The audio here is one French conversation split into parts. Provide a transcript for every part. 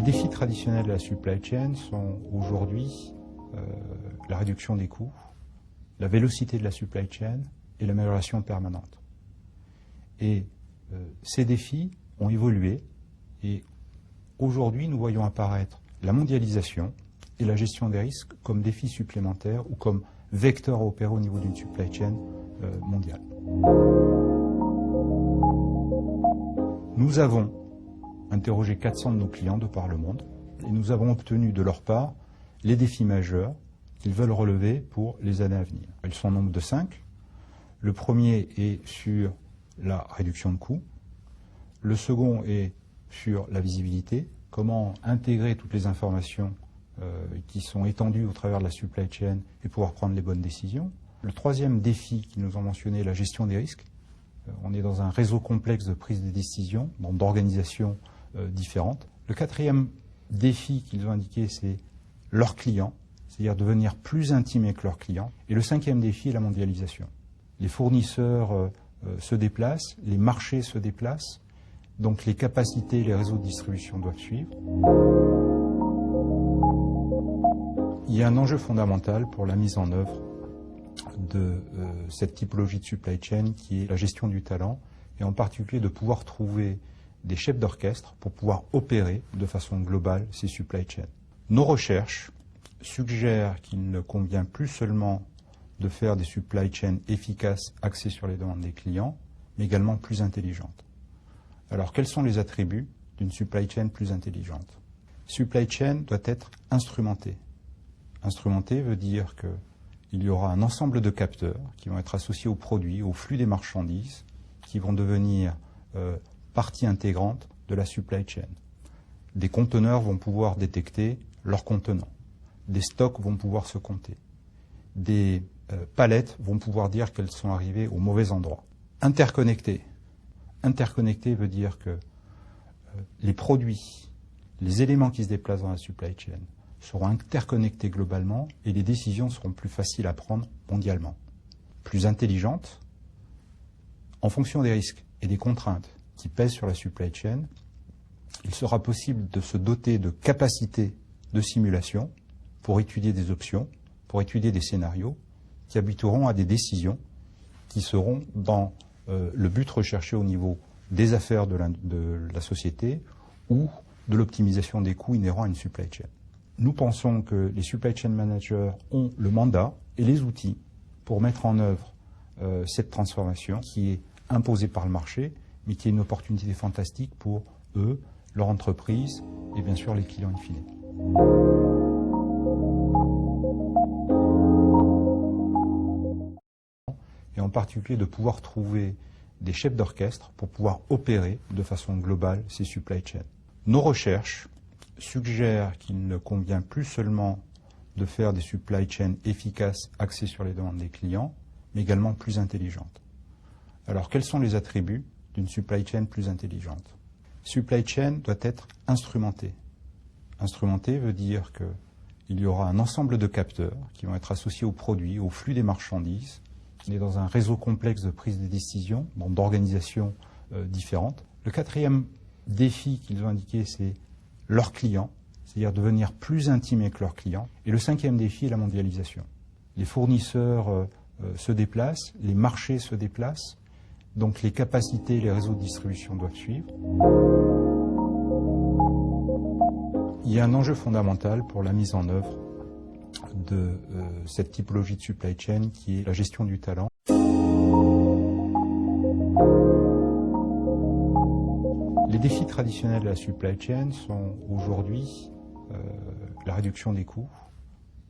Les défis traditionnels de la supply chain sont aujourd'hui la réduction des coûts, la vélocité de la supply chain et l'amélioration permanente. Et ces défis ont évolué et aujourd'hui nous voyons apparaître la mondialisation et la gestion des risques comme défis supplémentaires ou comme vecteurs à opérer au niveau d'une supply chain mondiale. Nous avons interrogé 400 de nos clients de par le monde et nous avons obtenu de leur part les défis majeurs qu'ils veulent relever pour les années à venir. Ils sont au nombre de 5. Le premier est sur la réduction de coûts. Le second est sur la visibilité, comment intégrer toutes les informations qui sont étendues au travers de la supply chain et pouvoir prendre les bonnes décisions. Le troisième défi qu'ils nous ont mentionné est la gestion des risques. On est dans un réseau complexe de prise de décision, d'organisations différentes. Le quatrième défi qu'ils ont indiqué, c'est leurs clients, c'est-à-dire devenir plus intime avec leurs clients. Et le cinquième défi est la mondialisation. Les fournisseurs se déplacent, les marchés se déplacent, donc les capacités, les réseaux de distribution doivent suivre. Il y a un enjeu fondamental pour la mise en œuvre de cette typologie de supply chain qui est la gestion du talent et en particulier de pouvoir trouver des chefs d'orchestre pour pouvoir opérer de façon globale ces supply chains. Nos recherches suggèrent qu'il ne convient plus seulement de faire des supply chains efficaces axées sur les demandes des clients, mais également plus intelligentes. Alors quels sont les attributs d'une supply chain plus intelligente? Supply chain doit être instrumentée. Instrumentée veut dire qu'il y aura un ensemble de capteurs qui vont être associés aux produits, au flux des marchandises, qui vont devenir partie intégrante de la supply chain. Des conteneurs vont pouvoir détecter leurs contenants. Des stocks vont pouvoir se compter. Des palettes vont pouvoir dire qu'elles sont arrivées au mauvais endroit. Interconnecté. Interconnecté veut dire que les produits, les éléments qui se déplacent dans la supply chain seront interconnectés globalement et les décisions seront plus faciles à prendre mondialement. Plus intelligentes, en fonction des risques et des contraintes qui pèsent sur la supply chain, il sera possible de se doter de capacités de simulation pour étudier des options, pour étudier des scénarios qui aboutiront à des décisions qui seront dans le but recherché au niveau des affaires de la société ou de l'optimisation des coûts inhérents à une supply chain. Nous pensons que les supply chain managers ont le mandat et les outils pour mettre en œuvre cette transformation qui est imposée par le marché, mais qui est une opportunité fantastique pour eux, leur entreprise et bien sûr les clients in fine. Et en particulier de pouvoir trouver des chefs d'orchestre pour pouvoir opérer de façon globale ces supply chains. Nos recherches suggèrent qu'il ne convient plus seulement de faire des supply chains efficaces axées sur les demandes des clients, mais également plus intelligentes. Alors quels sont les attributs d'une supply chain plus intelligente? Supply chain doit être instrumentée. Instrumentée veut dire qu'il y aura un ensemble de capteurs qui vont être associés aux produits, au flux des marchandises. On est dans un réseau complexe de prise de décision, d'organisations différentes. Le quatrième défi qu'ils ont indiqué, c'est leurs clients, c'est-à-dire devenir plus intime avec leurs clients. Et le cinquième défi est la mondialisation. Les fournisseurs se déplacent, les marchés se déplacent, donc les capacités, les réseaux de distribution doivent suivre. Il y a un enjeu fondamental pour la mise en œuvre de cette typologie de supply chain qui est la gestion du talent. Les défis traditionnels de la supply chain sont aujourd'hui la réduction des coûts,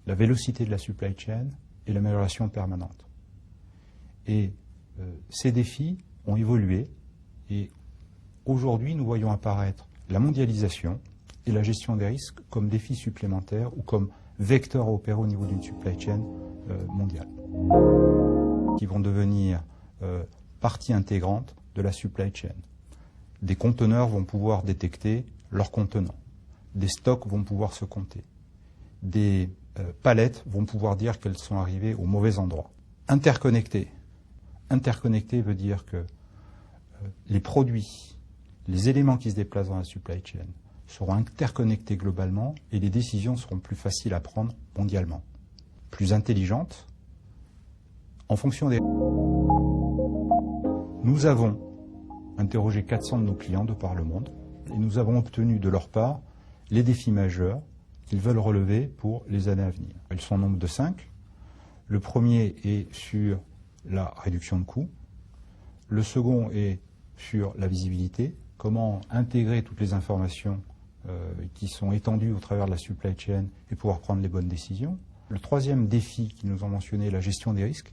la vélocité de la supply chain et l'amélioration permanente. Et ces défis ont évolué et aujourd'hui nous voyons apparaître la mondialisation et la gestion des risques comme défis supplémentaires ou comme vecteurs à opérer au niveau d'une supply chain mondiale, qui vont devenir partie intégrante de la supply chain. Des conteneurs vont pouvoir détecter leurs contenants. Des stocks vont pouvoir se compter. Des palettes vont pouvoir dire qu'elles sont arrivées au mauvais endroit. Interconnecté. Interconnecté veut dire que les produits, les éléments qui se déplacent dans la supply chain seront interconnectées globalement et les décisions seront plus faciles à prendre mondialement. Plus intelligentes, en fonction des... Nous avons interrogé 400 de nos clients de par le monde et nous avons obtenu de leur part les défis majeurs qu'ils veulent relever pour les années à venir. Ils sont au nombre de 5. Le premier est sur la réduction de coûts. Le second est sur la visibilité, comment intégrer toutes les informations qui sont étendues au travers de la supply chain et pouvoir prendre les bonnes décisions. Le troisième défi qu'ils nous ont mentionné est la gestion des risques.